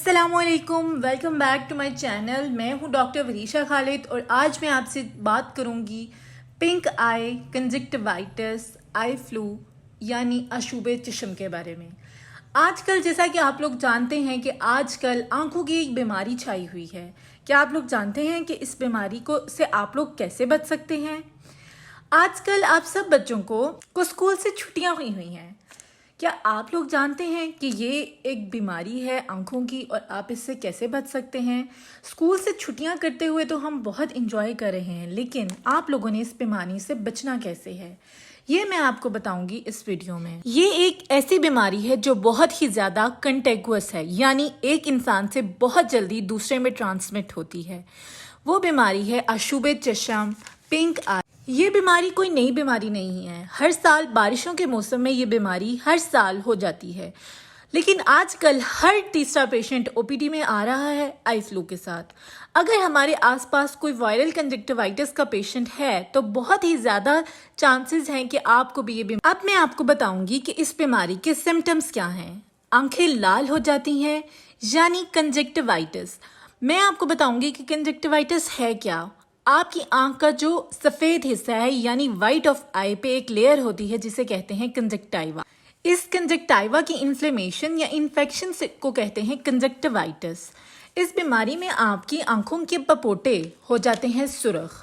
अस्सलामुअलैकुम, welcome back to my channel. मैं हूं डॉक्टर वरीशा खालिद और आज मैं आपसे बात करूंगी पिंक आई, कंजक्टिवाइटिस, आई फ्लू यानी अशूबे चश्म के बारे में। आजकल जैसा कि आप लोग जानते हैं कि आजकल आंखों की एक बीमारी छाई हुई है। क्या आप लोग जानते हैं कि इस बीमारी से आप लोग कैसे बच सकते हैं? आजकल आप सब बच्चों को स्कूल से छुट्टियां हुई हैं। क्या आप लोग जानते हैं कि ये एक बीमारी है आंखों की और आप इससे कैसे बच सकते हैं? स्कूल से छुट्टियां करते हुए तो हम बहुत इंजॉय कर रहे हैं, लेकिन आप लोगों ने इस बीमारी से बचना कैसे है, ये मैं आपको बताऊंगी इस वीडियो में। ये एक ऐसी बीमारी है जो बहुत ही ज़्यादा कंटेगुअस है, यानी एक इंसान से बहुत जल्दी दूसरे में ट्रांसमिट होती है। वो बीमारी है अशूबे चश्म, पिंक आई। ये बीमारी कोई नई बीमारी नहीं है। हर साल बारिशों के मौसम में ये बीमारी हर साल हो जाती है, लेकिन आजकल हर तीसरा पेशेंट ओपीडी में आ रहा है आई फ्लू के साथ। अगर हमारे आसपास कोई वायरल कंजक्टिवाइटिस का पेशेंट है तो बहुत ही ज़्यादा चांसेस हैं कि आपको भी ये बीमारी। अब मैं आपको बताऊंगी कि इस बीमारी के सिम्टम्स क्या हैं। आंखें लाल हो जाती हैं यानी कंजक्टिवाइटिस। मैं आपको बताऊंगी कि कंजक्टिवाइटिस है क्या। आपकी आंख का जो सफेद हिस्सा है यानी वाइट ऑफ आई पे एक लेयर होती है जिसे कहते हैं कंजक्टाइवा। इस कंजक्टाइवा की इन्फ्लेमेशन या इन्फेक्शन को कहते हैं कंजक्टिवाइटिस। इस बीमारी में आपकी आंखों के पपोटे हो जाते हैं सुर्ख।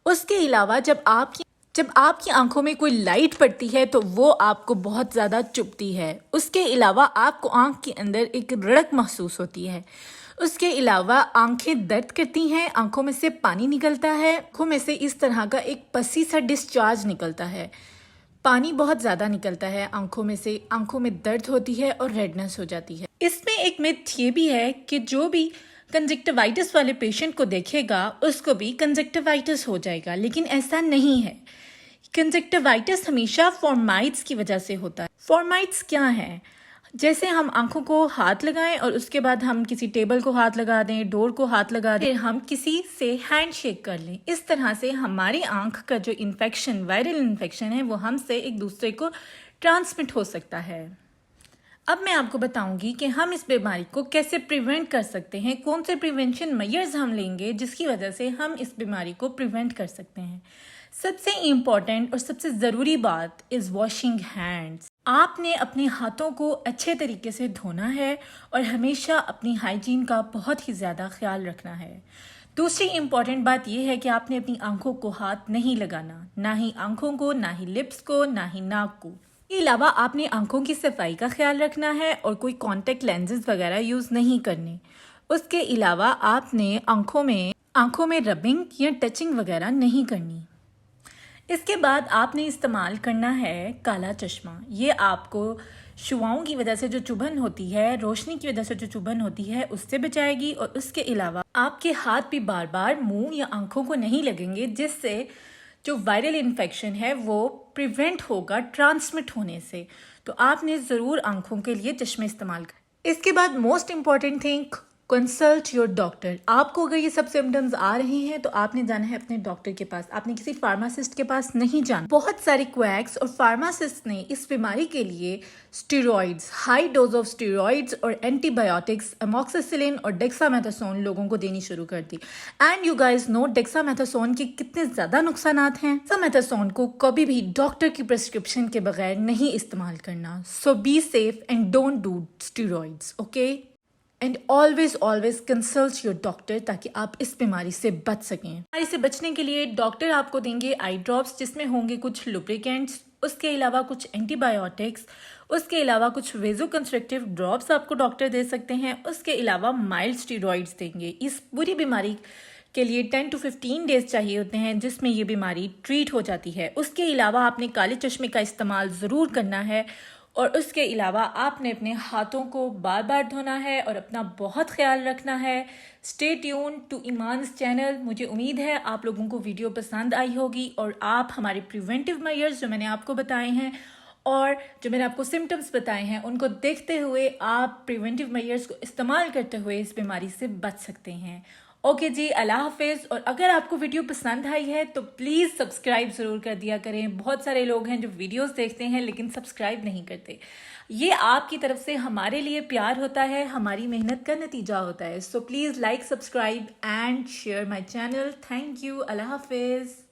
उसके अलावा जब आपकी आंखों में कोई लाइट पड़ती है तो वो आपको बहुत ज़्यादा चुभती है। उसके अलावा आपको आंख के अंदर एक रड़क महसूस होती है। उसके अलावा आंखें दर्द करती हैं, आंखों में से पानी निकलता है, आंखों में से इस तरह का एक पसी सा डिस्चार्ज निकलता है। पानी बहुत ज़्यादा निकलता है आंखों में से, आंखों में दर्द होती है और रेडनेस हो जाती है। इसमें एक मिथ ये भी है कि जो भी कंजक्टिवाइटिस वाले पेशेंट को देखेगा उसको भी कंजक्टिवाइटिस हो जाएगा, लेकिन ऐसा नहीं है। कंजक्टिवाइटिस हमेशा फॉर्माइट्स की वजह से होता है। फॉर्माइट्स क्या है? जैसे हम आंखों को हाथ लगाएं और उसके बाद हम किसी टेबल को हाथ लगा दें, डोर को हाथ लगा दें, हम किसी से हैंडशेक कर लें। इस तरह से हमारी आंख का जो इन्फेक्शन, वायरल इन्फेक्शन है, वो हमसे एक दूसरे को ट्रांसमिट हो सकता है। अब मैं आपको बताऊंगी कि हम इस बीमारी को कैसे प्रिवेंट कर सकते हैं, कौन से प्रिवेंशन मेजर्स हम लेंगे जिसकी वजह से हम इस बीमारी को प्रिवेंट कर सकते हैं। सबसे इम्पॉर्टेंट और सबसे ज़रूरी बात इज़ वॉशिंग हैंड्स। आपने अपने हाथों को अच्छे तरीके से धोना है और हमेशा अपनी हाइजीन का बहुत ही ज़्यादा ख्याल रखना है। दूसरी इम्पॉर्टेंट बात यह है कि आपने अपनी आंखों को हाथ नहीं लगाना, ना ही आंखों को, ना ही लिप्स को, ना ही नाक को। इसके अलावा आपने आंखों की सफाई का ख्याल रखना है और कोई कॉन्टेक्ट लेंसेज वगैरह यूज़ नहीं करने। उसके अलावा आपने आंखों में रबिंग या टचिंग वगैरह नहीं करनी। इसके बाद आपने इस्तेमाल करना है काला चश्मा। ये आपको शुआओं की वजह से जो चुभन होती है, रोशनी की वजह से जो चुभन होती है, उससे बचाएगी। और उसके अलावा आपके हाथ भी बार बार मुंह या आंखों को नहीं लगेंगे, जिससे जो वायरल इन्फेक्शन है वो प्रिवेंट होगा ट्रांसमिट होने से। तो आपने ज़रूर आंखों के लिए चश्मे इस्तेमाल कर। इसके बाद most important thing, consult your doctor. आपको अगर ये सब सिम्टम्स आ रहे हैं तो आपने जाना है अपने डॉक्टर के पास, आपने किसी फार्मासिस्ट के पास नहीं जाना। बहुत सारे क्वैक्स और फार्मासिस्ट ने इस बीमारी के लिए steroids, high dose of steroids और एंटीबायोटिक्स, अमोक्सिसिलिन और डेक्सामेथासोन लोगों को देनी शुरू कर दी। And you guys know dexamethasone के कितने ज़्यादा नुकसानात हैं। डेक्सामेथासोन को कभी भी डॉक्टर की प्रिस्क्रिप्शन के बगैर नहीं इस्तेमाल करना। So be safe and don't do steroids, okay? And always consult your doctor ताकि आप इस बीमारी से बच सकें। बीमारी से बचने के लिए डॉक्टर आपको देंगे आई ड्रॉप्स जिसमें होंगे कुछ लुब्रिकेंट्स, उसके अलावा कुछ एंटीबायोटिक्स, उसके अलावा कुछ वेजो कंस्ट्रक्टिव ड्रॉप्स आपको डॉक्टर दे सकते हैं। उसके अलावा माइल्ड स्टीरॉइड्स देंगे। इस पूरी बीमारी के लिए 10 to 15 डेज चाहिए होते हैं जिसमें ये बीमारी ट्रीट हो जाती है। उसके अलावा आपने काले चश्मे का इस्तेमाल ज़रूर करना है और उसके अलावा आपने अपने हाथों को बार बार धोना है और अपना बहुत ख्याल रखना है। Stay tune to Iman's channel. मुझे उम्मीद है आप लोगों को वीडियो पसंद आई होगी और आप हमारे प्रिवेंटिव मेजर्स जो मैंने आपको बताए हैं और जो मैंने आपको सिम्टम्स बताए हैं उनको देखते हुए आप प्रिवेंटिव मेजर्स को इस्तेमाल करते हुए इस बीमारी से बच सकते हैं। ओके जी, अल्लाह हाफिज़। और अगर आपको वीडियो पसंद आई है तो प्लीज़ सब्सक्राइब ज़रूर कर दिया करें। बहुत सारे लोग हैं जो वीडियोस देखते हैं लेकिन सब्सक्राइब नहीं करते। ये आपकी तरफ से हमारे लिए प्यार होता है, हमारी मेहनत का नतीजा होता है। So please like, subscribe and share my channel. Thank you. अल्लाह हाफिज़।